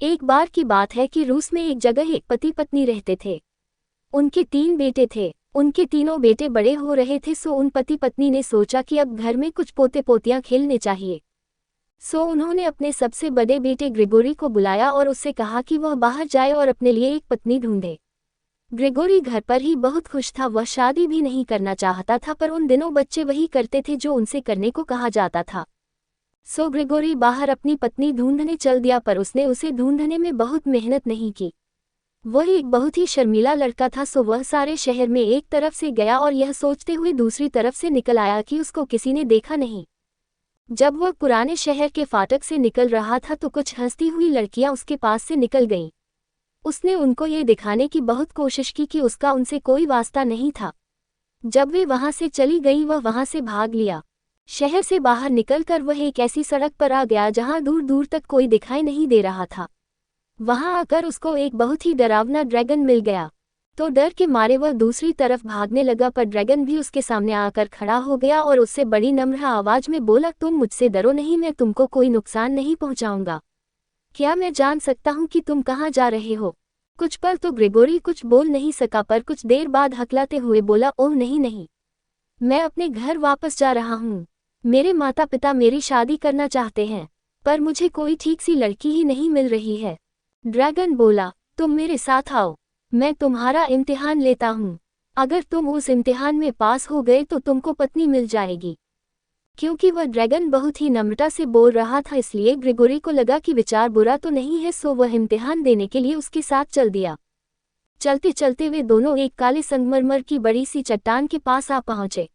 एक बार की बात है कि रूस में एक जगह एक पति पत्नी रहते थे। उनके 3 बेटे थे। उनके तीनों बेटे बड़े हो रहे थे, सो उन पति पत्नी ने सोचा कि अब घर में कुछ पोते पोतियां खेलने चाहिए। सो उन्होंने अपने सबसे बड़े बेटे ग्रेगोरी को बुलाया और उससे कहा कि वह बाहर जाए और अपने लिए एक पत्नी ढूंढे। ग्रेगोरी घर पर ही बहुत खुश था, वह शादी भी नहीं करना चाहता था, पर उन दिनों बच्चे वही करते थे जो उनसे करने को कहा जाता था। सो ग्रेगोरी बाहर अपनी पत्नी ढूंढने चल दिया, पर उसने उसे ढूंढने में बहुत मेहनत नहीं की। वह एक बहुत ही शर्मीला लड़का था, सो वह सारे शहर में एक तरफ से गया और यह सोचते हुए दूसरी तरफ से निकल आया कि उसको किसी ने देखा नहीं। जब वह पुराने शहर के फाटक से निकल रहा था तो कुछ हंसती हुई लड़कियां उसके पास से निकल गईं। उसने उनको ये दिखाने की बहुत कोशिश की कि उसका उनसे कोई वास्ता नहीं था। जब वे वहां से चली गई वह वहां से भाग लिया। शहर से बाहर निकलकर वह एक ऐसी सड़क पर आ गया जहां दूर दूर तक कोई दिखाई नहीं दे रहा था। वहां आकर उसको एक बहुत ही डरावना ड्रैगन मिल गया। तो डर के मारे वह दूसरी तरफ भागने लगा, पर ड्रैगन भी उसके सामने आकर खड़ा हो गया और उससे बड़ी नम्र आवाज में बोला, तुम मुझसे डरो नहीं, मैं तुमको कोई नुकसान नहीं पहुंचाऊंगा। क्या मैं जान सकता हूं कि तुम कहां जा रहे हो? कुछ पल तो ग्रेगोरी कुछ बोल नहीं सका, पर कुछ देर बाद हकलाते हुए बोला, ओह नहीं नहीं, मैं अपने घर वापस जा रहा हूं। मेरे माता पिता मेरी शादी करना चाहते हैं, पर मुझे कोई ठीक सी लड़की ही नहीं मिल रही है। ड्रैगन बोला, तुम मेरे साथ आओ, मैं तुम्हारा इम्तिहान लेता हूँ। अगर तुम उस इम्तिहान में पास हो गए तो तुमको पत्नी मिल जाएगी। क्योंकि वह ड्रैगन बहुत ही नम्रता से बोल रहा था, इसलिए ग्रेगोरी को लगा कि विचार बुरा तो नहीं है, सो वह इम्तिहान देने के लिए उसके साथ चल दिया। चलते चलते वे दोनों एक काले संगमरमर की बड़ी सी चट्टान के पास आ पहुंचे।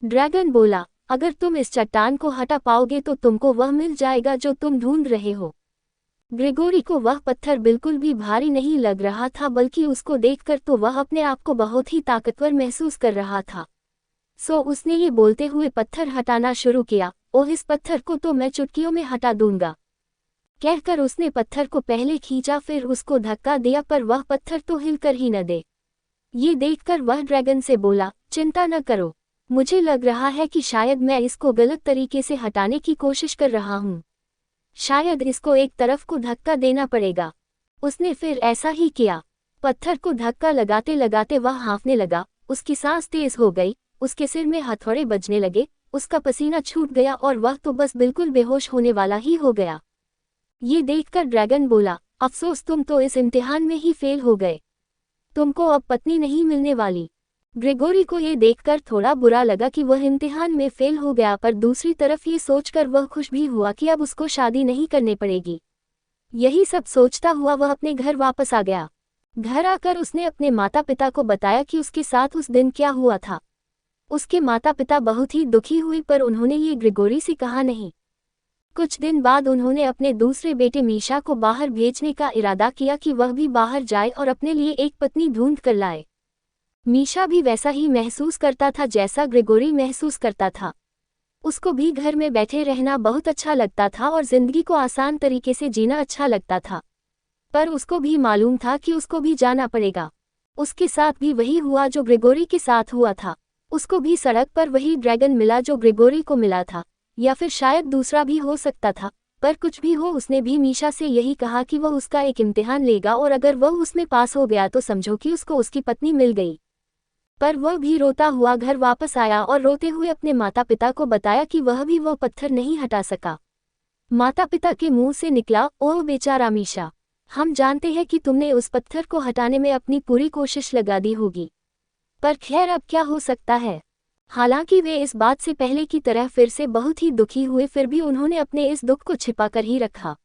ड्रैगन बोला, अगर तुम इस चट्टान को हटा पाओगे तो तुमको वह मिल जाएगा जो तुम ढूंढ रहे हो। ग्रेगोरी को वह पत्थर बिल्कुल भी भारी नहीं लग रहा था, बल्कि उसको देखकर तो वह अपने आप को बहुत ही ताकतवर महसूस कर रहा था। सो उसने ये बोलते हुए पत्थर हटाना शुरू किया, ओह इस पत्थर को तो मैं चुटकियों में हटा दूंगा। कहकर उसने पत्थर को पहले खींचा, फिर उसको धक्का दिया, पर वह पत्थर तो हिलकर ही न दे। ये देखकर वह ड्रैगन से बोला, चिंता न करो, मुझे लग रहा है कि शायद मैं इसको गलत तरीके से हटाने की कोशिश कर रहा हूँ। शायद इसको एक तरफ को धक्का देना पड़ेगा। उसने फिर ऐसा ही किया। पत्थर को धक्का लगाते लगाते वह हाँफने लगा, उसकी सांस तेज हो गई, उसके सिर में हथौड़े बजने लगे, उसका पसीना छूट गया और वह तो बस बिल्कुल बेहोश होने वाला ही हो गया। ये देखकर ड्रैगन बोला, अफसोस, तुम तो इस इम्तिहान में ही फेल हो गए। तुमको अब पत्नी नहीं मिलने वाली। ग्रेगोरी को ये देखकर थोड़ा बुरा लगा कि वह इम्तिहान में फेल हो गया, पर दूसरी तरफ ये सोचकर वह खुश भी हुआ कि अब उसको शादी नहीं करने पड़ेगी। यही सब सोचता हुआ वह अपने घर वापस आ गया। घर आकर उसने अपने माता पिता को बताया कि उसके साथ उस दिन क्या हुआ था। उसके माता पिता बहुत ही दुखी हुए, पर उन्होंने ये ग्रेगोरी से कहा नहीं। कुछ दिन बाद उन्होंने अपने दूसरे बेटे मीशा को बाहर भेजने का इरादा किया कि वह भी बाहर जाए और अपने लिए एक पत्नी ढूंढ कर लाए। मीशा भी वैसा ही महसूस करता था जैसा ग्रेगोरी महसूस करता था। उसको भी घर में बैठे रहना बहुत अच्छा लगता था और जिंदगी को आसान तरीके से जीना अच्छा लगता था। पर उसको भी मालूम था कि उसको भी जाना पड़ेगा। उसके साथ भी वही हुआ जो ग्रेगोरी के साथ हुआ था। उसको भी सड़क पर वही ड्रैगन मिला जो ग्रेगोरी को मिला था, या फिर शायद दूसरा भी हो सकता था। पर कुछ भी हो, उसने भी मीशा से यही कहा कि वह उसका एक इम्तिहान लेगा और अगर वह उसमें पास हो गया तो समझो कि उसको उसकी पत्नी मिल गई। पर वह भी रोता हुआ घर वापस आया और रोते हुए अपने माता पिता को बताया कि वह भी वो पत्थर नहीं हटा सका। माता पिता के मुंह से निकला, ओह बेचारा मीशा, हम जानते हैं कि तुमने उस पत्थर को हटाने में अपनी पूरी कोशिश लगा दी होगी, पर खैर अब क्या हो सकता है। हालांकि वे इस बात से पहले की तरह फिर से बहुत ही दुखी हुए, फिर भी उन्होंने अपने इस दुख को छिपाकर ही रखा।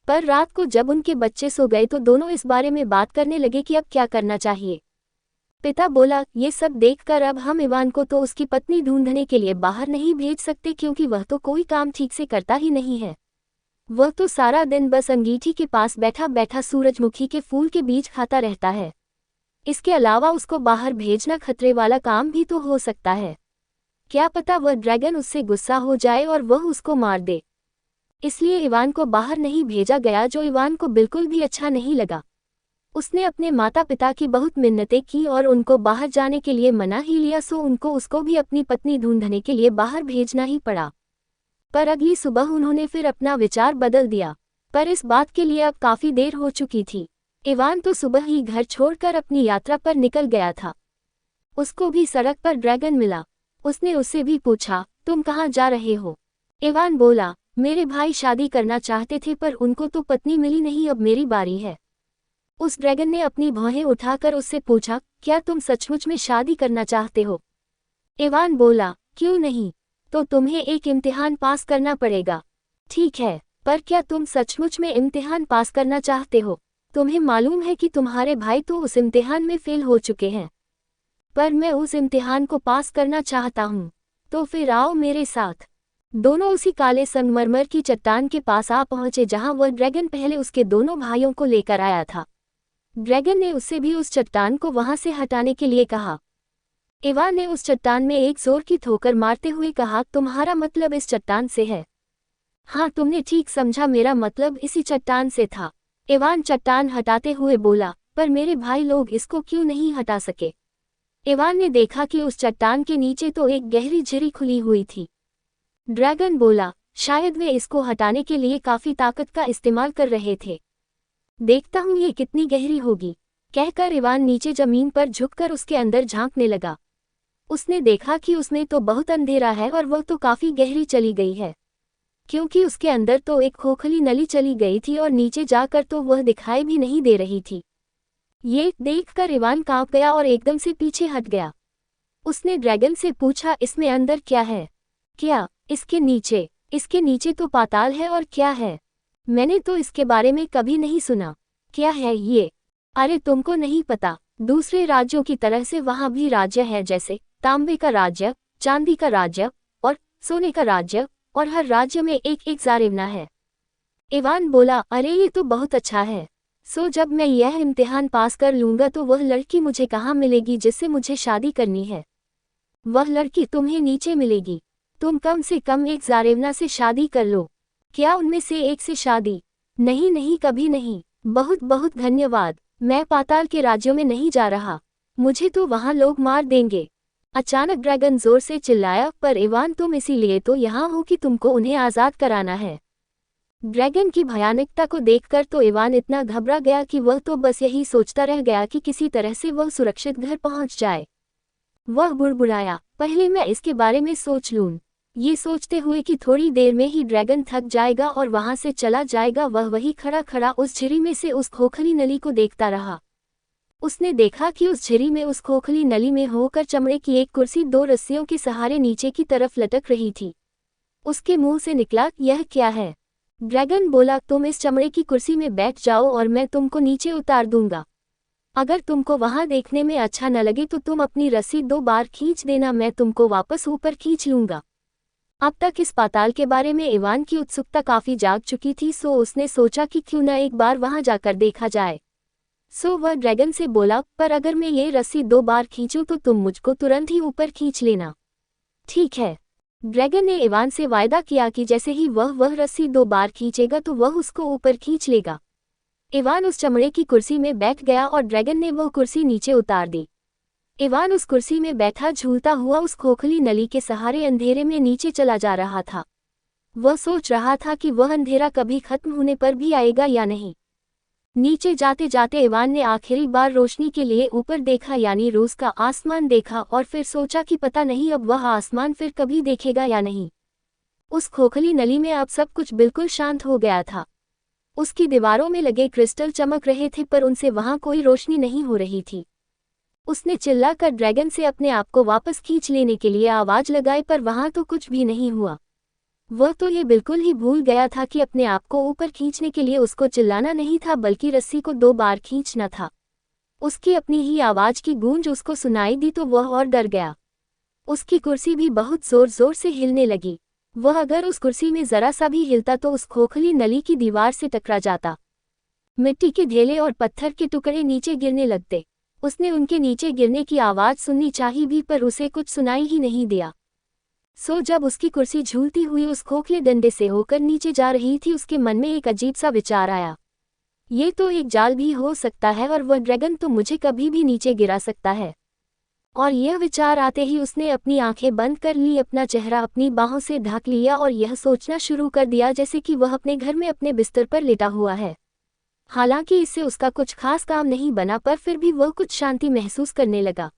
पर रात को जब उनके बच्चे सो गए तो दोनों इस बारे में बात करने लगे कि अब क्या करना चाहिए। पिता बोला, ये सब देखकर अब हम इवान को तो उसकी पत्नी ढूंढने के लिए बाहर नहीं भेज सकते, क्योंकि वह तो कोई काम ठीक से करता ही नहीं है। वह तो सारा दिन बस अंगीठी के पास बैठा बैठा सूरजमुखी के फूल के बीज खाता रहता है। इसके अलावा उसको बाहर भेजना खतरे वाला काम भी तो हो सकता है। क्या पता वह ड्रैगन उससे गुस्सा हो जाए और वह उसको मार दे। इसलिए इवान को बाहर नहीं भेजा गया, जो इवान को बिल्कुल भी अच्छा नहीं लगा। उसने अपने माता पिता की बहुत मिन्नतें की और उनको बाहर जाने के लिए मना ही लिया, सो उनको उसको भी अपनी पत्नी ढूंढने के लिए बाहर भेजना ही पड़ा। पर अगली सुबह उन्होंने फिर अपना विचार बदल दिया। पर इस बात के लिए अब काफी देर हो चुकी थी। इवान तो सुबह ही घर छोड़कर अपनी यात्रा पर निकल गया था। उसको भी सड़क पर ड्रैगन मिला। उसने उससे भी पूछा, तुम कहाँ जा रहे हो? इवान बोला, मेरे भाई शादी करना चाहते थे पर उनको तो पत्नी मिली नहीं, अब मेरी बारी है। उस ड्रैगन ने अपनी भौहें उठाकर उससे पूछा, क्या तुम सचमुच में शादी करना चाहते हो? इवान बोला, क्यों नहीं, तो तुम्हें एक इम्तिहान पास करना पड़ेगा। ठीक है, पर क्या तुम सचमुच में इम्तिहान पास करना चाहते हो? तुम्हें मालूम है कि तुम्हारे भाई तो उस इम्तिहान में फेल हो चुके हैं, पर मैं उस इम्तिहान को पास करना चाहता हूँ, तो फिर आओ मेरे साथ। दोनों उसी काले संगमरमर की चट्टान के पास आ पहुंचे जहां वह ड्रैगन पहले उसके दोनों भाइयों को लेकर आया था। ड्रैगन ने उससे भी उस चट्टान को वहां से हटाने के लिए कहा। इवान ने उस चट्टान में एक जोर की ठोकर मारते हुए कहा, तुम्हारा मतलब इस चट्टान से है? हाँ, तुमने ठीक समझा, मेरा मतलब इसी चट्टान से था। इवान चट्टान हटाते हुए बोला, पर मेरे भाई लोग इसको क्यों नहीं हटा सके? इवान ने देखा कि उस चट्टान के नीचे तो एक गहरी झिरी खुली हुई थी। ड्रैगन बोला, शायद वे इसको हटाने के लिए काफी ताकत का इस्तेमाल कर रहे थे। देखता हूँ ये कितनी गहरी होगी, कहकर इवान नीचे जमीन पर झुककर उसके अंदर झांकने लगा। उसने देखा कि उसमें तो बहुत अंधेरा है और वह तो काफी गहरी चली गई है, क्योंकि उसके अंदर तो एक खोखली नली चली गई थी और नीचे जाकर तो वह दिखाई भी नहीं दे रही थी। ये देखकर इवान कांप गया और एकदम से पीछे हट गया। उसने ड्रैगन से पूछा, इसमें अंदर क्या है? क्या इसके नीचे? इसके नीचे तो पाताल है, और क्या है? मैंने तो इसके बारे में कभी नहीं सुना। क्या है ये? अरे तुमको नहीं पता, दूसरे राज्यों की तरह से वहाँ भी राज्य है, जैसे तांबे का राज्य, चांदी का राज्य और सोने का राज्य, और हर राज्य में एक एक ज़ारेवना है। इवान बोला, अरे ये तो बहुत अच्छा है। सो जब मैं यह इम्तिहान पास कर लूँगा तो वह लड़की मुझे कहाँ मिलेगी जिससे मुझे शादी करनी है? वह लड़की तुम्हें नीचे मिलेगी। तुम कम से कम एक ज़ारेवना से शादी कर लो। क्या उनमें से एक से शादी? नहीं नहीं, कभी नहीं। बहुत बहुत धन्यवाद, मैं पाताल के राज्यों में नहीं जा रहा, मुझे तो वहाँ लोग मार देंगे। अचानक ड्रैगन जोर से चिल्लाया, पर इवान तुम इसीलिए तो यहाँ हो कि तुमको उन्हें आज़ाद कराना है। ड्रैगन की भयानकता को देखकर तो इवान इतना घबरा गया कि वह तो बस यही सोचता रह गया कि किसी तरह से वह सुरक्षित घर पहुँच जाए। वह बुड़बुड़ाया, पहले मैं इसके बारे में सोच लूँ। ये सोचते हुए कि थोड़ी देर में ही ड्रैगन थक जाएगा और वहां से चला जाएगा, वह वही खड़ा खड़ा उस झिरी में से उस खोखली नली को देखता रहा। उसने देखा कि उस झिरी में उस खोखली नली में होकर चमड़े की एक कुर्सी दो रस्सियों के सहारे नीचे की तरफ लटक रही थी। उसके मुंह से निकला, यह क्या है? ड्रैगन बोला, तुम इस चमड़े की कुर्सी में बैठ जाओ और मैं तुमको नीचे उतार दूंगा। अगर तुमको वहां देखने में अच्छा न लगे तो तुम अपनी रस्सी 2 बार खींच देना, मैं तुमको वापस ऊपर खींच लूंगा। अब तक इस पाताल के बारे में इवान की उत्सुकता काफी जाग चुकी थी, सो उसने सोचा कि क्यों न एक बार वहां जाकर देखा जाए। सो वह ड्रैगन से बोला, पर अगर मैं ये रस्सी 2 बार खींचूं तो तुम मुझको तुरंत ही ऊपर खींच लेना। ठीक है। ड्रैगन ने इवान से वायदा किया कि जैसे ही वह रस्सी 2 बार खींचेगा तो वह उसको ऊपर खींच लेगा। इवान उस चमड़े की कुर्सी में बैठ गया और ड्रैगन ने वह कुर्सी नीचे उतार दी। इवान उस कुर्सी में बैठा झूलता हुआ उस खोखली नली के सहारे अंधेरे में नीचे चला जा रहा था। वह सोच रहा था कि वह अंधेरा कभी खत्म होने पर भी आएगा या नहीं। नीचे जाते जाते इवान ने आखिरी बार रोशनी के लिए ऊपर देखा, यानी रूस का आसमान देखा, और फिर सोचा कि पता नहीं अब वह आसमान फिर कभी देखेगा या नहीं। उस खोखली नली में अब सब कुछ बिल्कुल शांत हो गया था। उसकी दीवारों में लगे क्रिस्टल चमक रहे थे, पर उनसे वहां कोई रोशनी नहीं हो रही थी। उसने चिल्लाकर ड्रैगन से अपने आप को वापस खींच लेने के लिए आवाज लगाई, पर वहां तो कुछ भी नहीं हुआ। वह तो ये बिल्कुल ही भूल गया था कि अपने आप को ऊपर खींचने के लिए उसको चिल्लाना नहीं था, बल्कि रस्सी को 2 बार खींचना था। उसकी अपनी ही आवाज की गूंज उसको सुनाई दी तो वह और डर गया। उसकी कुर्सी भी बहुत जोर जोर से हिलने लगी। वह अगर उस कुर्सी में जरा सा भी हिलता तो उस खोखली नली की दीवार से टकरा जाता। मिट्टी के ढेले और पत्थर के टुकड़े नीचे गिरने लगते। उसने उनके नीचे गिरने की आवाज सुननी चाहिए भी, पर उसे कुछ सुनाई ही नहीं दिया। सो जब उसकी कुर्सी झूलती हुई उस खोखले डंडे से होकर नीचे जा रही थी, उसके मन में एक अजीब सा विचार आया। ये तो एक जाल भी हो सकता है और वह ड्रैगन तो मुझे कभी भी नीचे गिरा सकता है। और यह विचार आते ही उसने अपनी आंखें बंद कर ली, अपना चेहरा अपनी बाहों से ढक लिया और यह सोचना शुरू कर दिया जैसे कि वह अपने घर में अपने बिस्तर पर लेटा हुआ है। हालांकि इससे उसका कुछ खास काम नहीं बना, पर फिर भी वह कुछ शांति महसूस करने लगा।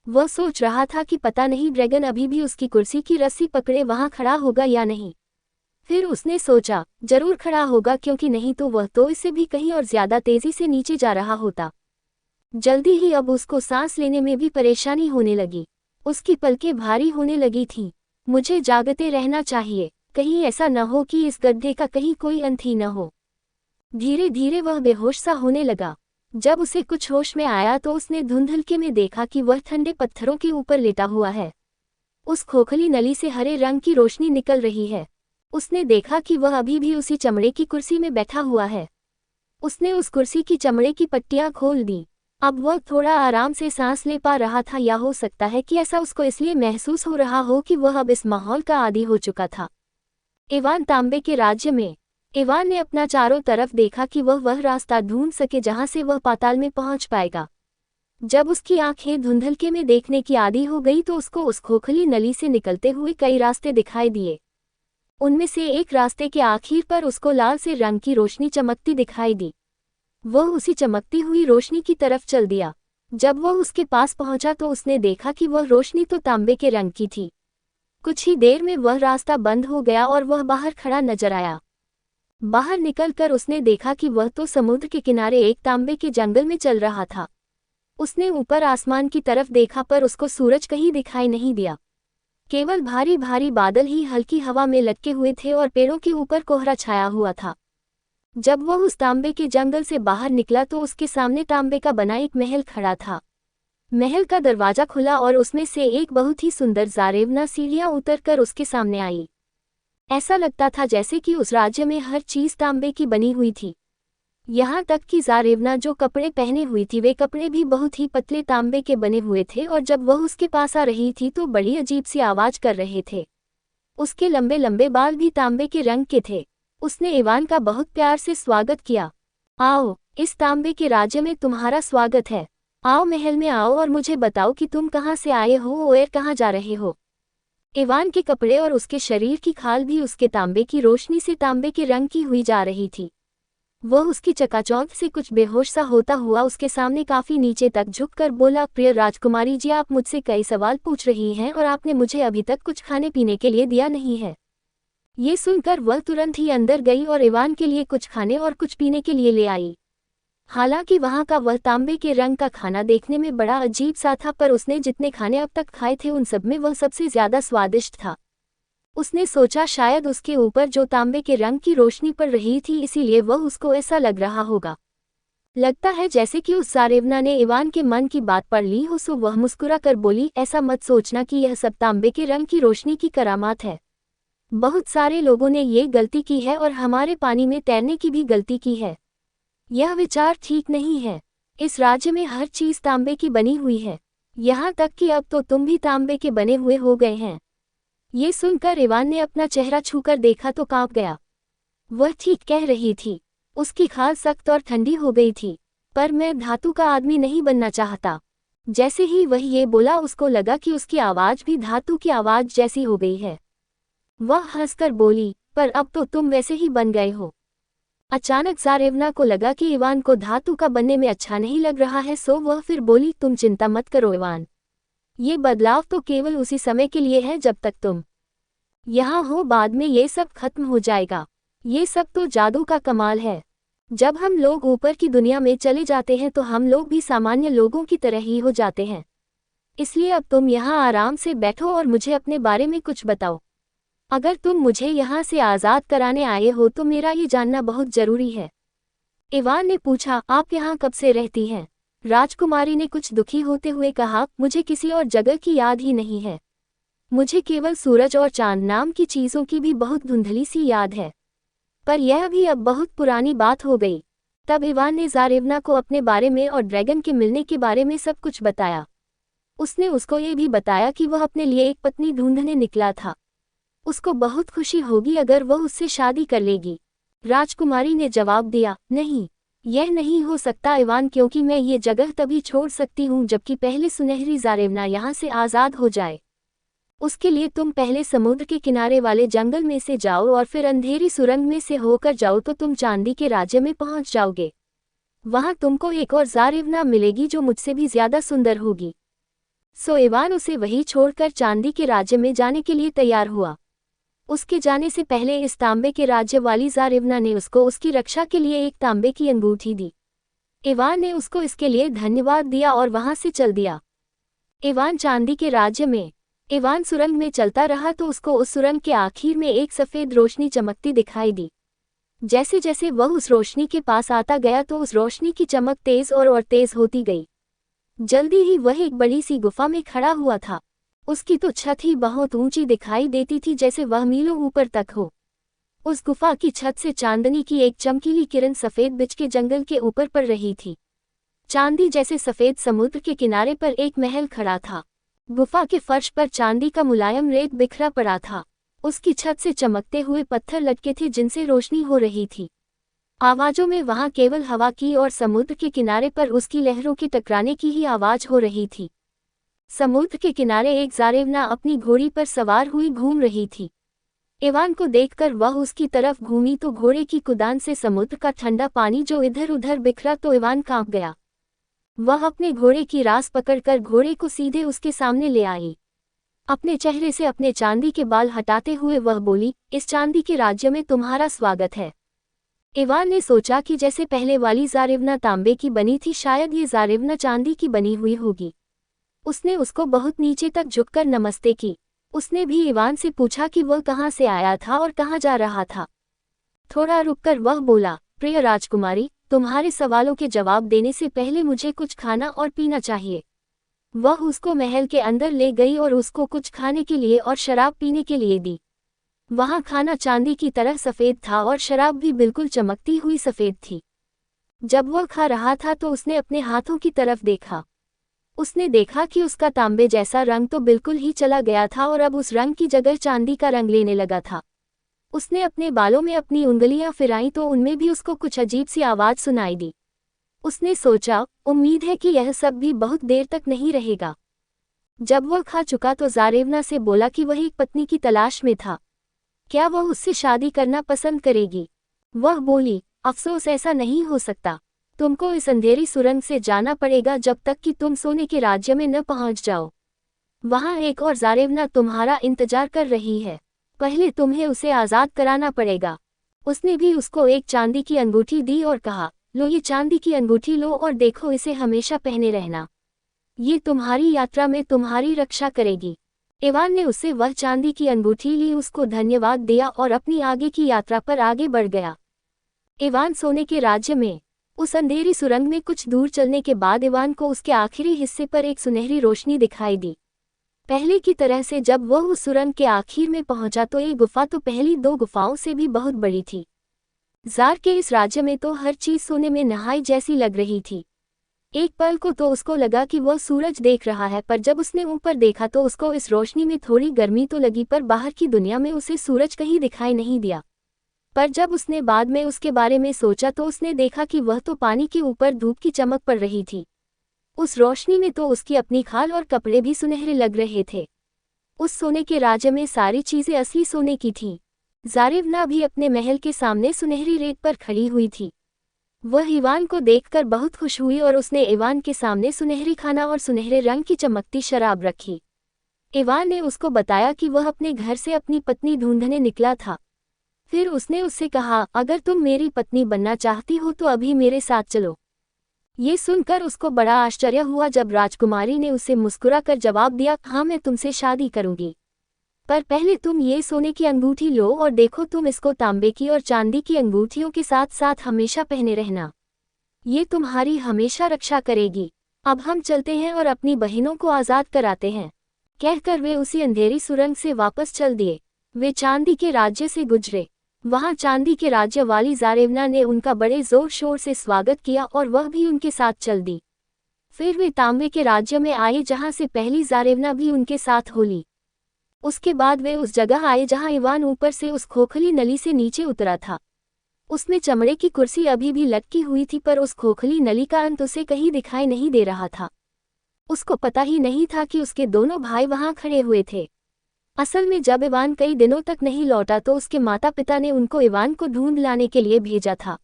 वह सोच रहा था कि पता नहीं ड्रैगन अभी भी उसकी कुर्सी की रस्सी पकड़े वहां खड़ा होगा या नहीं। फिर उसने सोचा, जरूर खड़ा होगा, क्योंकि नहीं तो वह तो इससे भी कहीं और ज्यादा तेजी से नीचे जा रहा होता। जल्दी ही अब उसको सांस लेने में भी परेशानी होने लगी। उसकी पलकें भारी होने लगी थीं। मुझे जागते रहना चाहिए, कहीं ऐसा न हो कि इस गड्ढे का कहीं कोई अंत ही न हो। धीरे धीरे वह बेहोश सा होने लगा। जब उसे कुछ होश में आया तो उसने धुंधलके में देखा कि वह ठंडे पत्थरों के ऊपर लेटा हुआ है। उस खोखली नली से हरे रंग की रोशनी निकल रही है। उसने देखा कि वह अभी भी उसी चमड़े की कुर्सी में बैठा हुआ है। उसने उस कुर्सी की चमड़े की पट्टियां खोल दी। अब वह थोड़ा आराम से सांस ले पा रहा था, या हो सकता है कि ऐसा उसको इसलिए महसूस हो रहा हो कि वह अब इस माहौल का आदी हो चुका था। इवान तांबे के राज्य में। इवान ने अपना चारों तरफ देखा कि वह रास्ता ढूंढ सके जहां से वह पाताल में पहुंच पाएगा। जब उसकी आंखें धुंधलके में देखने की आदी हो गई तो उसको उस खोखली नली से निकलते हुए कई रास्ते दिखाई दिए। उनमें से एक रास्ते के आखिर पर उसको लाल से रंग की रोशनी चमकती दिखाई दी। वह उसी चमकती हुई रोशनी की तरफ चल दिया। जब वह उसके पास पहुंचा तो उसने देखा कि वह रोशनी तो तांबे के रंग की थी। कुछ ही देर में वह रास्ता बंद हो गया और वह बाहर खड़ा नजर आया। बाहर निकलकर उसने देखा कि वह तो समुद्र के किनारे एक तांबे के जंगल में चल रहा था। उसने ऊपर आसमान की तरफ देखा, पर उसको सूरज कहीं दिखाई नहीं दिया। केवल भारी भारी बादल ही हल्की हवा में लटके हुए थे और पेड़ों के ऊपर कोहरा छाया हुआ था। जब वह उस तांबे के जंगल से बाहर निकला तो उसके सामने तांबे का बना एक महल खड़ा था। महल का दरवाजा खुला और उसमें से एक बहुत ही सुंदर जारेवना सीढ़ियां उतरकर उसके सामने आई। ऐसा लगता था जैसे कि उस राज्य में हर चीज तांबे की बनी हुई थी। यहाँ तक कि जारेवना जो कपड़े पहने हुई थी वे कपड़े भी बहुत ही पतले तांबे के बने हुए थे, और जब वह उसके पास आ रही थी तो बड़ी अजीब सी आवाज कर रहे थे। उसके लंबे लंबे बाल भी तांबे के रंग के थे। उसने इवान का बहुत प्यार से स्वागत किया। आओ, इस तांबे के राज्य में तुम्हारा स्वागत है। आओ, महल में आओ और मुझे बताओ कि तुम कहाँ से आए हो और कहाँ जा रहे हो। इवान के कपड़े और उसके शरीर की खाल भी उसके तांबे की रोशनी से तांबे के रंग की हुई जा रही थी। वह उसकी चकाचौंध से कुछ बेहोश सा होता हुआ उसके सामने काफी नीचे तक झुककर बोला, प्रिय राजकुमारी जी, आप मुझसे कई सवाल पूछ रही हैं और आपने मुझे अभी तक कुछ खाने पीने के लिए दिया नहीं है। ये सुनकर वह तुरंत ही अंदर गई और इवान के लिए कुछ खाने और कुछ पीने के लिए ले आई। हालांकि वहां का वह तांबे के रंग का खाना देखने में बड़ा अजीब सा था, पर उसने जितने खाने अब तक खाए थे उन सब में वह सबसे ज्यादा स्वादिष्ट था। उसने सोचा शायद उसके ऊपर जो तांबे के रंग की रोशनी पड़ रही थी इसीलिए वह उसको ऐसा लग रहा होगा। लगता है जैसे कि उस जारेवना ने इवान के मन की बात पढ़ ली हो, सो वह मुस्कुरा कर बोली, ऐसा मत सोचना कि यह सब तांबे के रंग की रोशनी की करामात है। बहुत सारे लोगों ने ये गलती की है और हमारे पानी में तैरने की भी गलती की है। यह विचार ठीक नहीं है। इस राज्य में हर चीज तांबे की बनी हुई है, यहाँ तक कि अब तो तुम भी तांबे के बने हुए हो गए हैं। ये सुनकर इवान ने अपना चेहरा छूकर देखा तो कांप गया। वह ठीक कह रही थी। उसकी खाल सख्त और ठंडी हो गई थी। पर मैं धातु का आदमी नहीं बनना चाहता। जैसे ही वह ये बोला उसको लगा कि उसकी आवाज भी धातु की आवाज जैसी हो गई है। वह हंसकर बोली, पर अब तो तुम वैसे ही बन गए हो। अचानक जारेवना को लगा कि इवान को धातु का बनने में अच्छा नहीं लग रहा है, सो वह फिर बोली, तुम चिंता मत करो इवान, ये बदलाव तो केवल उसी समय के लिए है जब तक तुम यहाँ हो, बाद में ये सब खत्म हो जाएगा। ये सब तो जादू का कमाल है। जब हम लोग ऊपर की दुनिया में चले जाते हैं तो हम लोग भी सामान्य लोगों की तरह ही हो जाते हैं। इसलिए अब तुम यहाँ आराम से बैठो और मुझे अपने बारे में कुछ बताओ। अगर तुम मुझे यहाँ से आज़ाद कराने आए हो तो मेरा ये जानना बहुत जरूरी है। इवान ने पूछा, आप यहाँ कब से रहती हैं? राजकुमारी ने कुछ दुखी होते हुए कहा, मुझे किसी और जगह की याद ही नहीं है। मुझे केवल सूरज और चांद नाम की चीज़ों की भी बहुत धुंधली सी याद है, पर यह भी अब बहुत पुरानी बात हो गई। तब इवान ने जारेवना को अपने बारे में और ड्रैगन के मिलने के बारे में सब कुछ बताया। उसने उसको ये भी बताया कि वह अपने लिए एक पत्नी ढूंढने निकला था। उसको बहुत खुशी होगी अगर वह उससे शादी कर लेगी। राजकुमारी ने जवाब दिया, नहीं, यह नहीं हो सकता इवान, क्योंकि मैं ये जगह तभी छोड़ सकती हूँ जबकि पहले सुनहरी जारेवना यहाँ से आज़ाद हो जाए। उसके लिए तुम पहले समुद्र के किनारे वाले जंगल में से जाओ और फिर अंधेरी सुरंग में से होकर जाओ तो तुम चांदी के राज्य में पहुँच जाओगे। वहाँ तुमको एक और जारेवना मिलेगी जो मुझसे भी ज्यादा सुंदर होगी। सो इवान उसे वही छोड़कर चांदी के राज्य में जाने के लिए तैयार हुआ। उसके जाने से पहले इस तांबे के राज्य वाली जारेवना ने उसको उसकी रक्षा के लिए एक तांबे की अंगूठी दी। इवान ने उसको इसके लिए धन्यवाद दिया और वहां से चल दिया। इवान चांदी के राज्य में इवान सुरंग में चलता रहा तो उसको उस सुरंग के आखिर में एक सफ़ेद रोशनी चमकती दिखाई दी। जैसे जैसे वह उस रोशनी के पास आता गया तो उस रोशनी की चमक तेज और तेज होती गई। जल्दी ही वह एक बड़ी सी गुफा में खड़ा हुआ था। उसकी तो छत ही बहुत ऊंची दिखाई देती थी, जैसे वह मीलों ऊपर तक हो। उस गुफा की छत से चांदनी की एक चमकीली किरण सफ़ेद बिछ के जंगल के ऊपर पड़ रही थी। चांदी जैसे सफ़ेद समुद्र के किनारे पर एक महल खड़ा था। गुफा के फर्श पर चांदी का मुलायम रेत बिखरा पड़ा था। उसकी छत से चमकते हुए पत्थर लटके थे जिनसे रोशनी हो रही थी। आवाज़ों में वहां केवल हवा की और समुद्र के किनारे पर उसकी लहरों के टकराने की ही आवाज़ हो रही थी। समुद्र के किनारे एक जारेवना अपनी घोड़ी पर सवार हुई घूम रही थी। इवान को देखकर वह उसकी तरफ घूमी तो घोड़े की कुदान से समुद्र का ठंडा पानी जो इधर उधर बिखरा तो इवान कांप गया। वह अपने घोड़े की रास पकड़कर घोड़े को सीधे उसके सामने ले आई। अपने चेहरे से अपने चांदी के बाल हटाते हुए वह बोली, इस चांदी के राज्य में तुम्हारा स्वागत है। इवान ने सोचा कि जैसे पहले वाली जारेवना तांबे की बनी थी, शायद ये जारेवना चांदी की बनी हुई होगी। उसने उसको बहुत नीचे तक झुककर नमस्ते की। उसने भी इवान से पूछा कि वह कहाँ से आया था और कहाँ जा रहा था। थोड़ा रुककर वह बोला, प्रिय राजकुमारी, तुम्हारे सवालों के जवाब देने से पहले मुझे कुछ खाना और पीना चाहिए। वह उसको महल के अंदर ले गई और उसको कुछ खाने के लिए और शराब पीने के लिए दी। वहाँ खाना चांदी की तरह सफ़ेद था और शराब भी बिल्कुल चमकती हुई सफ़ेद थी। जब वह खा रहा था तो उसने अपने हाथों की तरफ देखा। उसने देखा कि उसका तांबे जैसा रंग तो बिल्कुल ही चला गया था और अब उस रंग की जगह चांदी का रंग लेने लगा था। उसने अपने बालों में अपनी उंगलियां फिराईं तो उनमें भी उसको कुछ अजीब सी आवाज़ सुनाई दी। उसने सोचा, उम्मीद है कि यह सब भी बहुत देर तक नहीं रहेगा। जब वह खा चुका तो जारेवना से बोला कि वह एक पत्नी की तलाश में था। क्या वह उससे शादी करना पसंद करेगी? वह बोली, अफसोस ऐसा नहीं हो सकता। तुमको इस अंधेरी सुरंग से जाना पड़ेगा जब तक कि तुम सोने के राज्य में न पहुंच जाओ। वहां एक और जारेवना तुम्हारा इंतजार कर रही है। पहले तुम्हें उसे आज़ाद कराना पड़ेगा। उसने भी उसको एक चांदी की अंगूठी दी और कहा, लो ये चांदी की अंगूठी लो और देखो, इसे हमेशा पहने रहना। ये तुम्हारी यात्रा में तुम्हारी रक्षा करेगी। इवान ने उससे वह चांदी की अंगूठी ली, उसको धन्यवाद दिया और अपनी आगे की यात्रा पर आगे बढ़ गया। इवान सोने के राज्य में उस अंधेरी सुरंग में कुछ दूर चलने के बाद इवान को उसके आखिरी हिस्से पर एक सुनहरी रोशनी दिखाई दी। पहले की तरह से जब वह उस सुरंग के आखिर में पहुंचा तो ये गुफा तो पहली दो गुफाओं से भी बहुत बड़ी थी। जार के इस राज्य में तो हर चीज सोने में नहाई जैसी लग रही थी। एक पल को तो उसको लगा कि वह सूरज देख रहा है, पर जब उसने ऊपर देखा तो उसको इस रोशनी में थोड़ी गर्मी तो लगी, पर बाहर की दुनिया में उसे सूरज कहीं दिखाई नहीं दिया। पर जब उसने बाद में उसके बारे में सोचा तो उसने देखा कि वह तो पानी के ऊपर धूप की चमक पड़ रही थी। उस रोशनी में तो उसकी अपनी खाल और कपड़े भी सुनहरे लग रहे थे। उस सोने के राज्य में सारी चीजें असली सोने की थीं। जारेवना भी अपने महल के सामने सुनहरी रेत पर खड़ी हुई थी। वह इवान को देखकर बहुत खुश हुई और उसने इवान के सामने सुनहरी खाना और सुनहरे रंग की चमकती शराब रखी। इवान ने उसको बताया कि वह अपने घर से अपनी पत्नी ढूंढने निकला था। फिर उसने उससे कहा, अगर तुम मेरी पत्नी बनना चाहती हो तो अभी मेरे साथ चलो। ये सुनकर उसको बड़ा आश्चर्य हुआ जब राजकुमारी ने उसे मुस्कुराकर जवाब दिया, हाँ मैं तुमसे शादी करूंगी, पर पहले तुम ये सोने की अंगूठी लो और देखो, तुम इसको तांबे की और चांदी की अंगूठियों के साथ साथ हमेशा पहने रहना। ये तुम्हारी हमेशा रक्षा करेगी। अब हम चलते हैं और अपनी बहनों को आज़ाद कराते हैं। कहकर वे उसी अंधेरी सुरंग से वापस चल दिए। वे चांदी के राज्य से गुजरे। वहां चांदी के राज्य वाली जारेवना ने उनका बड़े जोर शोर से स्वागत किया और वह भी उनके साथ चल दी। फिर वे तांबे के राज्य में आए जहां से पहली जारेवना भी उनके साथ हो ली। उसके बाद वे उस जगह आए जहां इवान ऊपर से उस खोखली नली से नीचे उतरा था। उसमें चमड़े की कुर्सी अभी भी लटकी हुई थी, पर उस खोखली नली का अंत उसे कहीं दिखाई नहीं दे रहा था। उसको पता ही नहीं था कि उसके दोनों भाई वहां खड़े हुए थे। असल में जब इवान कई दिनों तक नहीं लौटा तो उसके माता पिता ने उनको इवान को ढूंढ लाने के लिए भेजा था।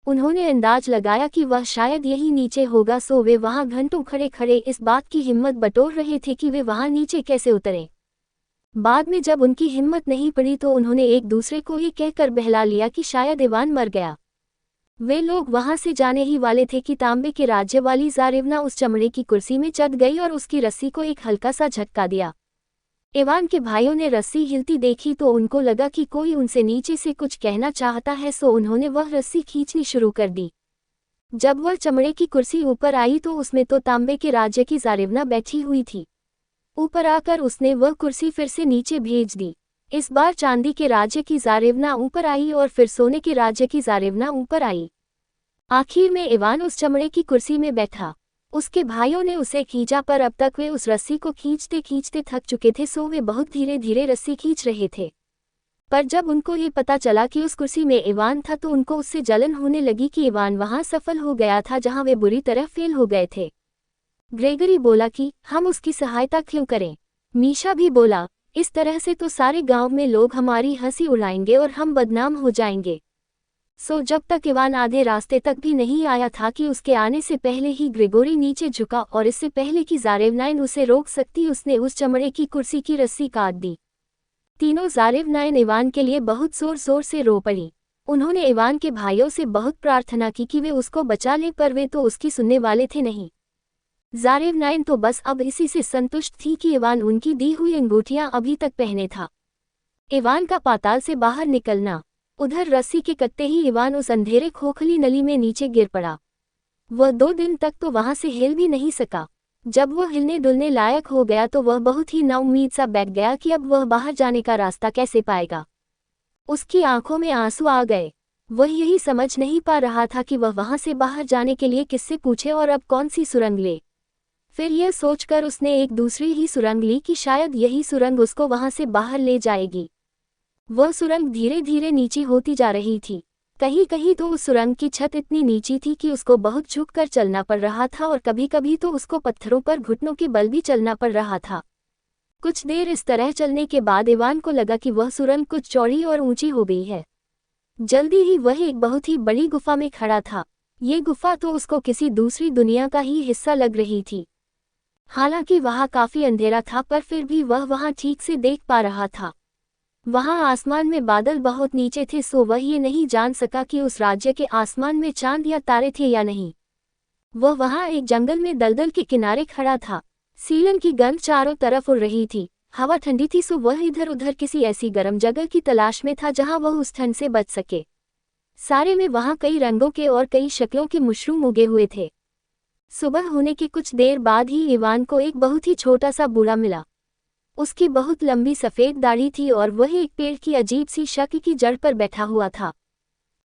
उन्होंने अंदाज लगाया कि वह शायद यहीं नीचे होगा, सो वे वहां घंटों खड़े खड़े इस बात की हिम्मत बटोर रहे थे कि वे वहां नीचे कैसे उतरें। बाद में जब उनकी हिम्मत नहीं पड़ी तो उन्होंने एक दूसरे को ये कहकर बहला लिया कि शायद इवान मर गया। वे लोग वहां से जाने ही वाले थे कि तांबे के राज्य वाली जारेवना उस चमड़े की कुर्सी में चढ़ गई और उसकी रस्सी को एक हल्का सा झटका दिया। इवान के भाइयों ने रस्सी हिलती देखी तो उनको लगा कि कोई उनसे नीचे से कुछ कहना चाहता है, सो उन्होंने वह रस्सी खींचनी शुरू कर दी। जब वह चमड़े की कुर्सी ऊपर आई तो उसमें तो तांबे के राज्य की जारेवना बैठी हुई थी। ऊपर आकर उसने वह कुर्सी फिर से नीचे भेज दी। इस बार चांदी के राज्य की जारेवना ऊपर आई और फिर सोने के राज्य की जारेवना ऊपर आई। आखिर में इवान उस चमड़े की कुर्सी में बैठा। उसके भाइयों ने उसे खींचा, पर अब तक वे उस रस्सी को खींचते खींचते थक चुके थे, सो वे बहुत धीरे धीरे रस्सी खींच रहे थे। पर जब उनको ये पता चला कि उस कुर्सी में इवान था तो उनको उससे जलन होने लगी कि इवान वहां सफल हो गया था जहां वे बुरी तरह फेल हो गए थे। ग्रेगरी बोला कि हम उसकी सहायता क्यों करें। मीशा भी बोला, इस तरह से तो सारे गांव में लोग हमारी हंसी उड़ाएंगे और हम बदनाम हो जाएंगे। सो जब तक इवान आधे रास्ते तक भी नहीं आया था कि उसके आने से पहले ही ग्रेगोरी नीचे झुका और इससे पहले कि जारेवनाइन उसे रोक सकती उसने उस चमड़े की कुर्सी की रस्सी काट दी। तीनों जारेवनाइन इवान के लिए बहुत जोर जोर से रो पड़ी। उन्होंने इवान के भाइयों से बहुत प्रार्थना की कि वे उसको बचा लें, पर वे तो उसकी सुनने वाले थे नहीं। जारेवनाइन तो बस अब इसी से संतुष्ट थी कि इवान उनकी दी हुई अंगूठियां अभी तक पहने था। इवान का पाताल से बाहर निकलना। उधर रस्सी के कटते ही इवान उस अंधेरे खोखली नली में नीचे गिर पड़ा। वह 2 दिन तक तो वहां से हिल भी नहीं सका। जब वह हिलने डुलने लायक हो गया तो वह बहुत ही नाउम्मीद सा बैठ गया कि अब वह बाहर जाने का रास्ता कैसे पाएगा। उसकी आंखों में आंसू आ गए। वह यही समझ नहीं पा रहा था कि वह वहां से बाहर जाने के लिए किससे पूछे और अब कौन सी सुरंग ले। फिर यह सोचकर उसने एक दूसरी ही सुरंग ली कि शायद यही सुरंग उसको वहां से बाहर ले जाएगी। वह सुरंग धीरे धीरे नीची होती जा रही थी। कहीं कहीं तो उस सुरंग की छत इतनी नीची थी कि उसको बहुत झुककर चलना पड़ रहा था और कभी कभी तो उसको पत्थरों पर घुटनों के बल भी चलना पड़ रहा था। कुछ देर इस तरह चलने के बाद इवान को लगा कि वह सुरंग कुछ चौड़ी और ऊंची हो गई है। जल्दी ही वह एक बहुत ही बड़ी गुफा में खड़ा था। ये गुफा तो उसको किसी दूसरी दुनिया का ही हिस्सा लग रही थी। हालांकि वहां काफी अंधेरा था, पर फिर भी वह वहां ठीक से देख पा रहा था। वहां आसमान में बादल बहुत नीचे थे, सो वह ये नहीं जान सका कि उस राज्य के आसमान में चांद या तारे थे या नहीं। वह वहां एक जंगल में दलदल के किनारे खड़ा था। सीलन की गंध चारों तरफ उड़ रही थी। हवा ठंडी थी, सो वह इधर उधर किसी ऐसी गर्म जगह की तलाश में था जहां वह उस ठंड से बच सके। सारे में वहां कई रंगों के और कई शक्लों के मशरूम उगे हुए थे। सुबह होने के कुछ देर बाद ही इवान को एक बहुत ही छोटा सा बूढ़ा मिला। उसकी बहुत लंबी सफ़ेद दाढ़ी थी और वह एक पेड़ की अजीब सी शक्ल की जड़ पर बैठा हुआ था।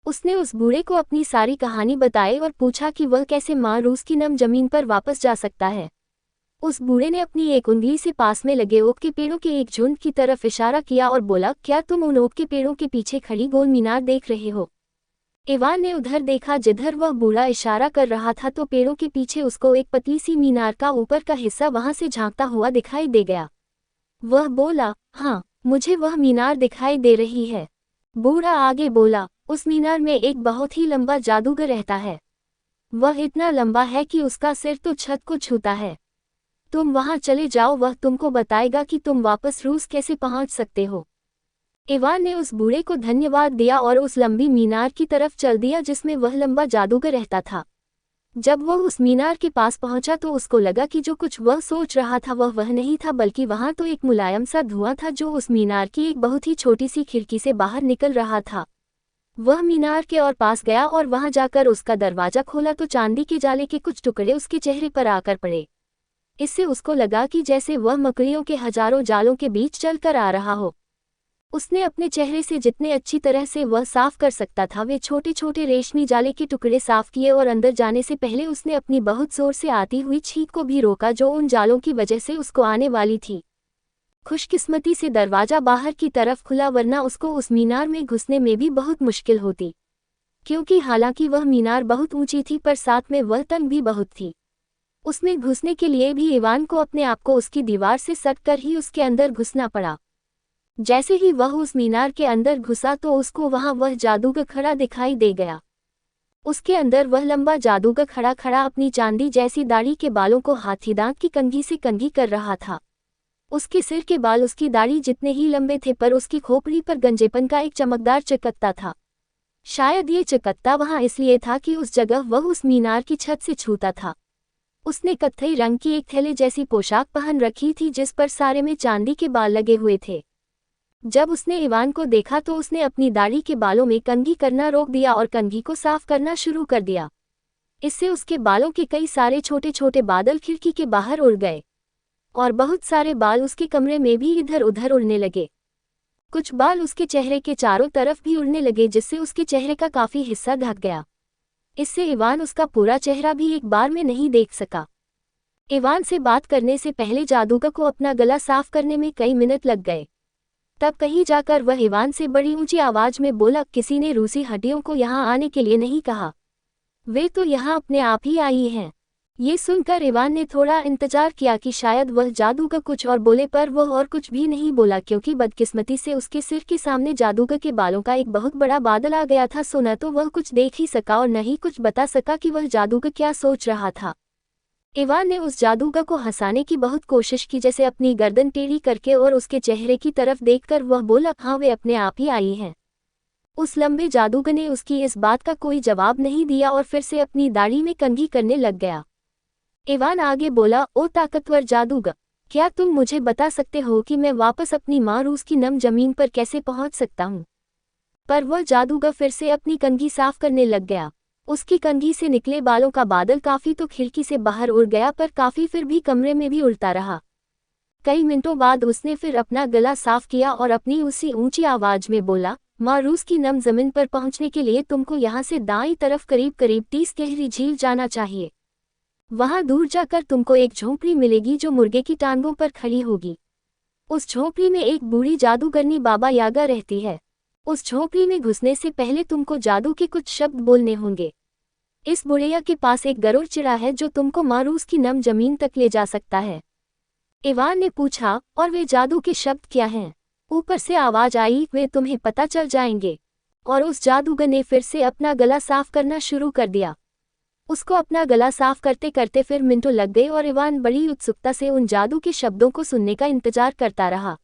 उसने उस बूढ़े को अपनी सारी कहानी बताई और पूछा कि वह कैसे माँ रूस की नम जमीन पर वापस जा सकता है। उस बूढ़े ने अपनी एक उंगली से पास में लगे ओक के पेड़ों के एक झुंड की तरफ इशारा किया और बोला, क्या तुम उन ओक के पेड़ों के पीछे खड़ी गोल मीनार देख रहे हो? इवान ने उधर देखा जिधर वह बूढ़ा इशारा कर रहा था, तो पेड़ों के पीछे उसको एक पतली सी मीनार का ऊपर का हिस्सा वहां से झांकता हुआ दिखाई दे गया। वह बोला, हाँ, मुझे वह मीनार दिखाई दे रही है। बूढ़ा आगे बोला, उस मीनार में एक बहुत ही लंबा जादूगर रहता है। वह इतना लंबा है कि उसका सिर तो छत को छूता है। तुम वहां चले जाओ, वह तुमको बताएगा कि तुम वापस रूस कैसे पहुंच सकते हो। इवान ने उस बूढ़े को धन्यवाद दिया और उस लंबी मीनार की तरफ चल दिया जिसमें वह लंबा जादूगर रहता था। जब वह उस मीनार के पास पहुंचा तो उसको लगा कि जो कुछ वह सोच रहा था वह नहीं था, बल्कि वहां तो एक मुलायम सा धुआं था जो उस मीनार की एक बहुत ही छोटी सी खिड़की से बाहर निकल रहा था। वह मीनार के और पास गया और वहां जाकर उसका दरवाजा खोला तो चांदी के जाले के कुछ टुकड़े उसके चेहरे पर आकर पड़े। इससे उसको लगा कि जैसे वह मकड़ियों के हजारों जालों के बीच चलकर आ रहा हो। उसने अपने चेहरे से जितने अच्छी तरह से वह साफ कर सकता था वे छोटे छोटे रेशमी जाले के टुकड़े साफ किए और अंदर जाने से पहले उसने अपनी बहुत जोर से आती हुई छींक को भी रोका जो उन जालों की वजह से उसको आने वाली थी। खुशकिस्मती से दरवाजा बाहर की तरफ खुला, वरना उसको उस मीनार में घुसने में भी बहुत मुश्किल होती। क्योंकि हालांकि वह मीनार बहुत ऊंची थी पर साथ में वह तंग भी बहुत थी। उसमें घुसने के लिए भी इवान को अपने आप को उसकी दीवार से सटकर ही उसके अंदर घुसना पड़ा। जैसे ही वह उस मीनार के अंदर घुसा तो उसको वहां वह जादूगर खड़ा दिखाई दे गया। उसके अंदर वह लंबा जादूगर खड़ा खड़ा अपनी चांदी जैसी दाढ़ी के बालों को हाथीदांत की कंघी से कंघी कर रहा था। उसके सिर के बाल उसकी दाढ़ी जितने ही लंबे थे पर उसकी खोपड़ी पर गंजेपन का एक चमकदार चकत्ता था। शायद ये चकत्ता वहां इसलिए था कि उस जगह वह उस मीनार की छत से छूता था। उसने कत्थई रंग की एक थैले जैसी पोशाक पहन रखी थी जिस पर सारे में चांदी के बाल लगे हुए थे। जब उसने इवान को देखा तो उसने अपनी दाढ़ी के बालों में कंघी करना रोक दिया और कंघी को साफ करना शुरू कर दिया। इससे उसके बालों के कई सारे छोटे छोटे बादल खिड़की के बाहर उड़ गए और बहुत सारे बाल उसके कमरे में भी इधर उधर उड़ने लगे। कुछ बाल उसके चेहरे के चारों तरफ भी उड़ने लगे जिससे उसके चेहरे का काफी हिस्सा ढक गया। इससे इवान उसका पूरा चेहरा भी एक बार में नहीं देख सका। इवान से बात करने से पहले जादूगर को अपना गला साफ करने में कई मिनट लग गए। तब कहीं जाकर वह इवान से बड़ी ऊंची आवाज में बोला, किसी ने रूसी हड्डियों को यहाँ आने के लिए नहीं कहा, वे तो यहाँ अपने आप ही आई हैं। ये सुनकर इवान ने थोड़ा इंतजार किया कि शायद वह जादूगर कुछ और बोले पर वह और कुछ भी नहीं बोला क्योंकि बदकिस्मती से उसके सिर के सामने जादूगर के बालों का एक बहुत बड़ा बादल आ गया था। सो न तो वह कुछ देख ही सका और न ही कुछ बता सका कि वह जादूगर क्या सोच रहा था। इवान ने उस जादूगर को हंसाने की बहुत कोशिश की, जैसे अपनी गर्दन टेढ़ी करके, और उसके चेहरे की तरफ देखकर वह बोला, हाँ वे अपने आप ही आई हैं। उस लंबे जादूगर ने उसकी इस बात का कोई जवाब नहीं दिया और फिर से अपनी दाढ़ी में कंघी करने लग गया। इवान आगे बोला, ओ ताकतवर जादूगर, क्या तुम मुझे बता सकते हो कि मैं वापस अपनी माँ रूस की नम जमीन पर कैसे पहुंच सकता हूँ? पर वह जादूगर फिर से अपनी कंघी साफ करने लग गया। उसकी कंघी से निकले बालों का बादल काफी तो खिड़की से बाहर उड़ गया पर काफी फिर भी कमरे में भी उड़ता रहा। कई मिनटों बाद उसने फिर अपना गला साफ किया और अपनी उसी ऊंची आवाज में बोला, माँ रूस की नम जमीन पर पहुंचने के लिए तुमको यहाँ से दाईं तरफ करीब करीब 30 गहरी झील जाना चाहिए। वहां दूर जाकर तुमको एक झोंपड़ी मिलेगी जो मुर्गे की टांगों पर खड़ी होगी। उस झोंपड़ी में एक बूढ़ी जादूगरनी बाबा यागा रहती है। उस झोंपड़ी में घुसने से पहले तुमको जादू के कुछ शब्द बोलने होंगे। इस बुढ़िया के पास एक गरुड़ चिड़ा है जो तुमको मारूस की नम जमीन तक ले जा सकता है। इवान ने पूछा, और वे जादू के शब्द क्या हैं? ऊपर से आवाज आई, वे तुम्हें पता चल जाएंगे। और उस जादूगर ने फिर से अपना गला साफ करना शुरू कर दिया। उसको अपना गला साफ करते करते फिर मिनटों लग गए और इवान बड़ी उत्सुकता से उन जादू के शब्दों को सुनने का इंतजार करता रहा।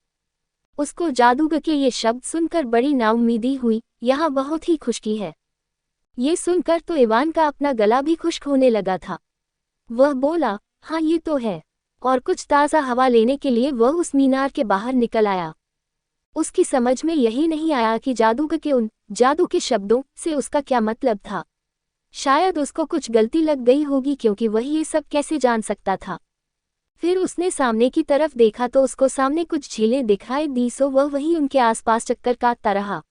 उसको जादूगर के ये शब्द सुनकर बड़ी नाउम्मीदी हुई, यहाँ बहुत ही खुशकी है। ये सुनकर तो इवान का अपना गला भी खुश्क होने लगा था। वह बोला, हाँ ये तो है, और कुछ ताज़ा हवा लेने के लिए वह उस मीनार के बाहर निकल आया। उसकी समझ में यही नहीं आया कि जादूगर के उन जादू के शब्दों से उसका क्या मतलब था। शायद उसको कुछ गलती लग गई होगी क्योंकि वह ये सब कैसे जान सकता था। फिर उसने सामने की तरफ देखा तो उसको सामने कुछ झीलें दिखाई दी। सो वह वहीं उनके आसपास चक्कर काटता रहा।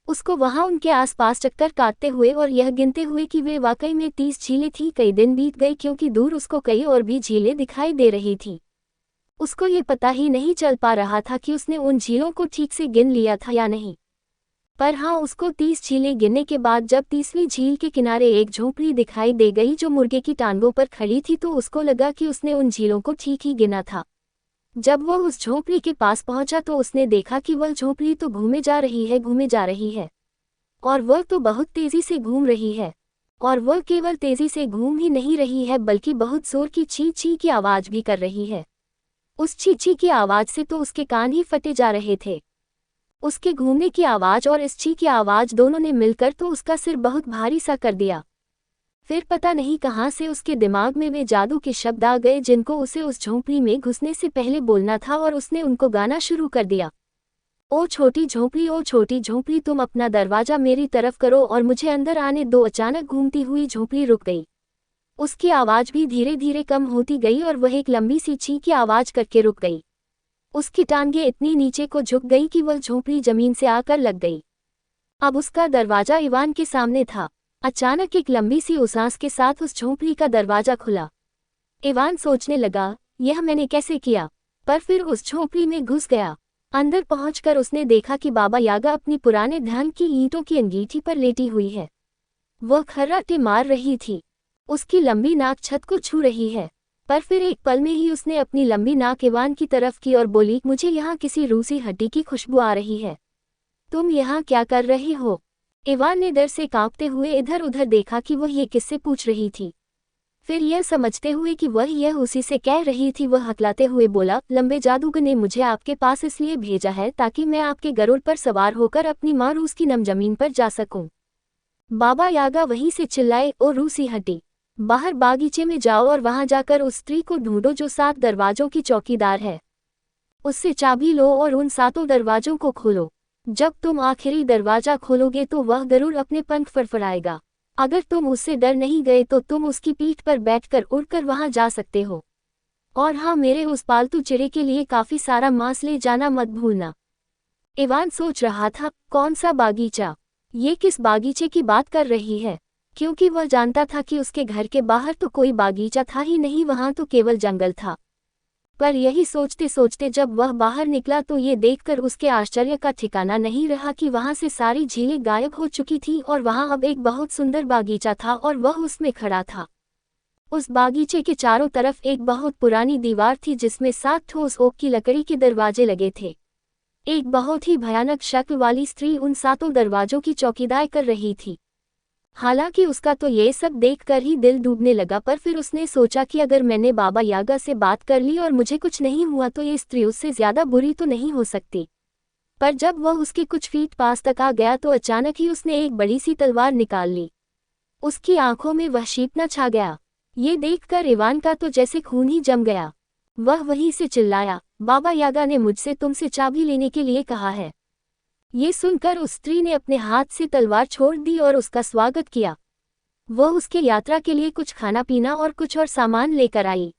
उसको वहां उनके आसपास चक्कर काटते हुए और यह गिनते हुए कि वे वाकई में 30 झीलें थीं कई दिन बीत गए क्योंकि दूर उसको कई और भी झीलें दिखाई दे रही थीं। उसको ये पता ही नहीं चल पा रहा था कि उसने उन झीलों को ठीक से गिन लिया था या नहीं। पर हाँ, उसको 30 झीलें गिनने के बाद जब 30वीं झील के किनारे एक झोंपड़ी दिखाई दे गई जो मुर्गे की टांगों पर खड़ी थी तो उसको लगा कि उसने उन झीलों को ठीक ही गिना था। जब वह उस झोंपड़ी के पास पहुंचा तो उसने देखा कि वह झोंपड़ी तो घूमे जा रही है और वह तो बहुत तेजी से घूम रही है। और वह केवल तेजी से घूम ही नहीं रही है बल्कि बहुत जोर की ची ची की आवाज भी कर रही है। उस ची ची की आवाज से तो उसके कान ही फटे जा रहे थे। उसके घूमने की आवाज और इस ची की आवाज दोनों ने मिलकर तो उसका सिर बहुत भारी सा कर दिया। फिर पता नहीं कहां से उसके दिमाग में वे जादू के शब्द आ गए जिनको उसे उस झोंपड़ी में घुसने से पहले बोलना था और उसने उनको गाना शुरू कर दिया। ओ छोटी झोंपड़ी, तुम अपना दरवाजा मेरी तरफ करो और मुझे अंदर आने दो। अचानक घूमती हुई झोंपड़ी रुक गई। उसकी आवाज भी धीरे धीरे कम होती गई और वह एक लंबी सी ची की आवाज करके रुक गई। उसकी टांगें इतनी नीचे को झुक गई कि वह झोंपड़ी जमीन से आकर लग गई। अब उसका दरवाजा इवान के सामने था। अचानक एक लंबी सी उसास के साथ उस झोंपड़ी का दरवाजा खुला। इवान सोचने लगा, यह मैंने कैसे किया? पर फिर उस झोंपड़ी में घुस गया। अंदर पहुंचकर उसने देखा कि बाबा यागा अपनी पुराने ढंग की ईंटों की अंगीठी पर लेटी हुई है। वह खर्राटे मार रही थी। उसकी लंबी नाक छत को छू रही है। पर फिर एक पल में ही उसने अपनी लंबी नाक इवान की तरफ की और बोली, मुझे यहाँ किसी रूसी हड्डी की खुशबू आ रही है। तुम यहाँ क्या कर रही हो? इवान ने डर से कांपते हुए इधर उधर देखा कि वह ये किससे पूछ रही थी। फिर यह समझते हुए कि वह यह उसी से कह रही थी, वह हकलाते हुए बोला, लंबे जादूगर ने मुझे आपके पास इसलिए भेजा है ताकि मैं आपके गरुड़ पर सवार होकर अपनी माँ रूस की नम जमीन पर जा सकूं। बाबा यागा वहीं से चिल्लाए, ओ रूसी हड्डी, बाहर बागीचे में जाओ और वहां जाकर उस स्त्री को ढूंढो जो 7 दरवाजों की चौकीदार है। उससे चाबी लो और उन 7 दरवाजों को खोलो। जब तुम आखिरी दरवाजा खोलोगे तो वह गरुड़ अपने पंख फड़फड़ाएगा। अगर तुम उससे डर नहीं गए तो तुम उसकी पीठ पर बैठकर उड़कर वहां जा सकते हो। और हाँ, मेरे उस पालतू चिड़े के लिए काफी सारा मांस ले जाना मत भूलना। इवान सोच रहा था, कौन सा बागीचा? ये किस बागीचे की बात कर रही है? क्योंकि वह जानता था कि उसके घर के बाहर तो कोई बागीचा था ही नहीं, वहां तो केवल जंगल था। पर यही सोचते सोचते जब वह बाहर निकला तो ये देखकर उसके आश्चर्य का ठिकाना नहीं रहा कि वहां से सारी झीलें गायब हो चुकी थी और वहां अब एक बहुत सुंदर बागीचा था और वह उसमें खड़ा था। उस बागीचे के चारों तरफ एक बहुत पुरानी दीवार थी जिसमें 7 ठोस ओक की लकड़ी के दरवाजे लगे थे। एक बहुत ही भयानक शक्ल वाली स्त्री उन 7 दरवाजों की चौकीदारी कर रही थी। हालांकि उसका तो ये सब देखकर ही दिल डूबने लगा, पर फिर उसने सोचा कि अगर मैंने बाबा यागा से बात कर ली और मुझे कुछ नहीं हुआ तो ये स्त्री उससे ज्यादा बुरी तो नहीं हो सकती। पर जब वह उसके कुछ फीट पास तक आ गया तो अचानक ही उसने एक बड़ी सी तलवार निकाल ली। उसकी आंखों में वहशीपना छा गया। ये देखकर इवान का तो जैसे खून ही जम गया। वह वहीं से चिल्लाया, बाबा यागा ने मुझसे तुमसे चाबी लेने के लिए कहा है। ये सुनकर उस स्त्री ने अपने हाथ से तलवार छोड़ दी और उसका स्वागत किया। वह उसके यात्रा के लिए कुछ खाना पीना और कुछ और सामान लेकर आई।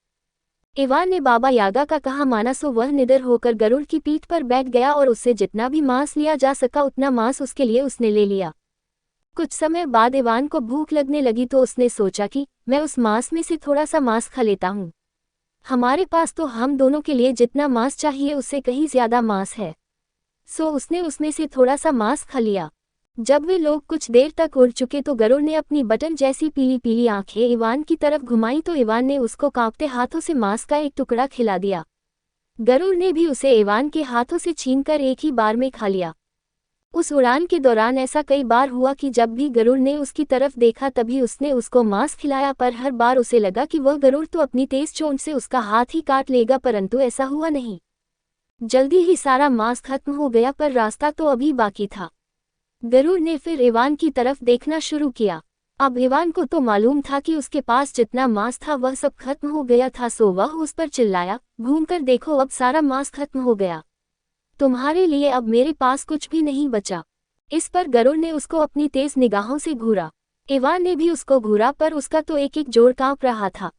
इवान ने बाबा यागा का कहा माना, सो वह निडर होकर गरुड़ की पीठ पर बैठ गया और उससे जितना भी मांस लिया जा सका उतना मांस उसके लिए उसने ले लिया। कुछ समय बाद इवान को भूख लगने लगी तो उसने सोचा कि मैं उस मांस में से थोड़ा सा मांस खा लेता हूँ। हमारे पास तो हम दोनों के लिए जितना मांस चाहिए उससे कहीं ज्यादा मांस है। सो उसने उसमें से थोड़ा सा मांस खा लिया। जब वे लोग कुछ देर तक उड़ चुके तो गरुड़ ने अपनी बटन जैसी पीली पीली आंखें इवान की तरफ घुमाई तो इवान ने उसको कांपते हाथों से मांस का एक टुकड़ा खिला दिया। गरुड़ ने भी उसे इवान के हाथों से छीनकर एक ही बार में खा लिया। उस उड़ान के दौरान ऐसा कई बार हुआ कि जब भी गरुड़ ने उसकी तरफ देखा तभी उसने उसको मांस खिलाया, पर हर बार उसे लगा कि वह गरुड़ तो अपनी तेज चोंच से उसका हाथ ही काट लेगा, परंतु ऐसा हुआ नहीं। जल्दी ही सारा मांस खत्म हो गया, पर रास्ता तो अभी बाकी था। गरुड़ ने फिर इवान की तरफ देखना शुरू किया। अब इवान को तो मालूम था कि उसके पास जितना मांस था वह सब खत्म हो गया था, सो वह उस पर चिल्लाया, घूमकर देखो अब सारा मांस खत्म हो गया। तुम्हारे लिए अब मेरे पास कुछ भी नहीं बचा। इस पर गरुड़ ने उसको अपनी तेज निगाहों से घूरा। इवान ने भी उसको घूरा, पर उसका तो एक एक जोड़ कांप रहा था।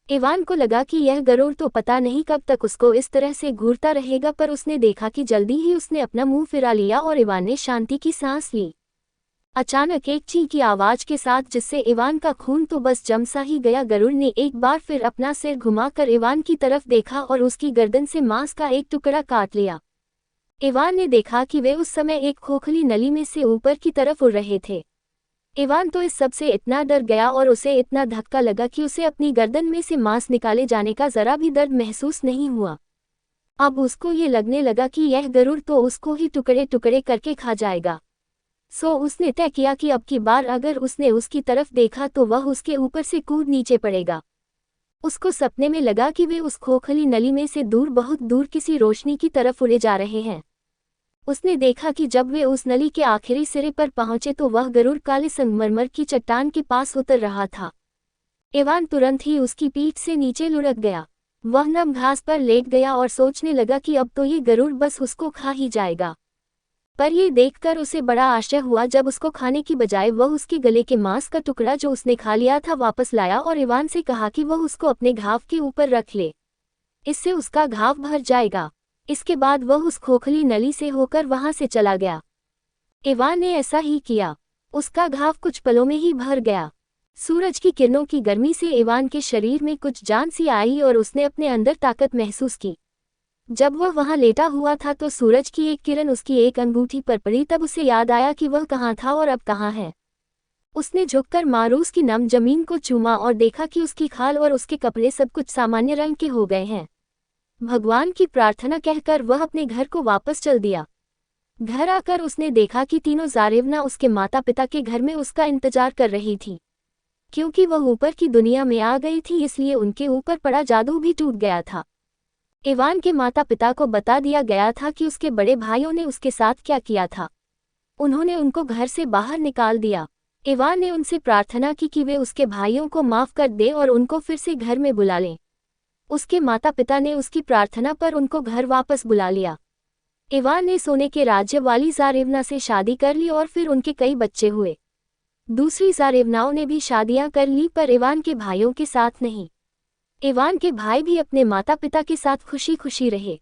इवान को लगा कि यह गरुड़ तो पता नहीं कब तक उसको इस तरह से घूरता रहेगा, पर उसने देखा कि जल्दी ही उसने अपना मुंह फिरा लिया और इवान ने शांति की सांस ली। अचानक एक ची की आवाज के साथ, जिससे इवान का खून तो बस जम सा ही गया, गरुड़ ने एक बार फिर अपना सिर घुमाकर इवान की तरफ देखा और उसकी गर्दन से मांस का एक टुकड़ा काट लिया। इवान ने देखा कि वे उस समय एक खोखली नली में से ऊपर की तरफ उड़ रहे थे। इवान तो इस सब से इतना डर गया और उसे इतना धक्का लगा कि उसे अपनी गर्दन में से मांस निकाले जाने का जरा भी दर्द महसूस नहीं हुआ। अब उसको ये लगने लगा कि यह गरुड़ तो उसको ही टुकड़े टुकड़े करके खा जाएगा। सो उसने तय किया कि अब की बार अगर उसने उसकी तरफ देखा तो वह उसके ऊपर से कूद नीचे पड़ेगा। उसको सपने में लगा कि वे उस खोखली नली में से दूर, बहुत दूर किसी रोशनी की तरफ उड़े जा रहे हैं। उसने देखा कि जब वे उस नली के आखिरी सिरे पर पहुंचे तो वह गरुड़ काले संगमरमर की चट्टान के पास उतर रहा था। इवान तुरंत ही उसकी पीठ से नीचे लुढ़क गया। वह नम घास पर लेट गया और सोचने लगा कि अब तो ये गरुड़ बस उसको खा ही जाएगा। पर यह देखकर उसे बड़ा आश्चर्य हुआ जब उसको खाने की बजाय वह उसके गले के मांस का टुकड़ा जो उसने खा लिया था वापस लाया और इवान से कहा कि वह उसको अपने घाव के ऊपर रख ले, इससे उसका घाव भर जाएगा। इसके बाद वह उस खोखली नली से होकर वहां से चला गया। इवान ने ऐसा ही किया। उसका घाव कुछ पलों में ही भर गया। सूरज की किरणों की गर्मी से इवान के शरीर में कुछ जान सी आई और उसने अपने अंदर ताकत महसूस की। जब वह वहां लेटा हुआ था तो सूरज की एक किरण उसकी एक अंगूठी पर पड़ी, तब उसे याद आया कि वह कहाँ था और अब कहाँ है। उसने झुककर मारूस की नम जमीन को चूमा और देखा कि उसकी खाल और उसके कपड़े सब कुछ सामान्य रंग के हो गए हैं। भगवान की प्रार्थना कहकर वह अपने घर को वापस चल दिया। घर आकर उसने देखा कि तीनों जारेवना उसके माता पिता के घर में उसका इंतजार कर रही थी। क्योंकि वह ऊपर की दुनिया में आ गई थी इसलिए उनके ऊपर पड़ा जादू भी टूट गया था। इवान के माता पिता को बता दिया गया था कि उसके बड़े भाइयों ने उसके साथ क्या किया था। उन्होंने उनको घर से बाहर निकाल दिया। इवान ने उनसे प्रार्थना की कि वे उसके भाइयों को माफ़ कर दें और उनको फिर से घर में बुला लें। उसके माता पिता ने उसकी प्रार्थना पर उनको घर वापस बुला लिया। इवान ने सोने के राज्य वाली जारेवना से शादी कर ली और फिर उनके कई बच्चे हुए। दूसरी जारेवनाओं ने भी शादियां कर ली पर इवान के भाइयों के साथ नहीं। इवान के भाई भी अपने माता पिता के साथ खुशी खुशी रहे।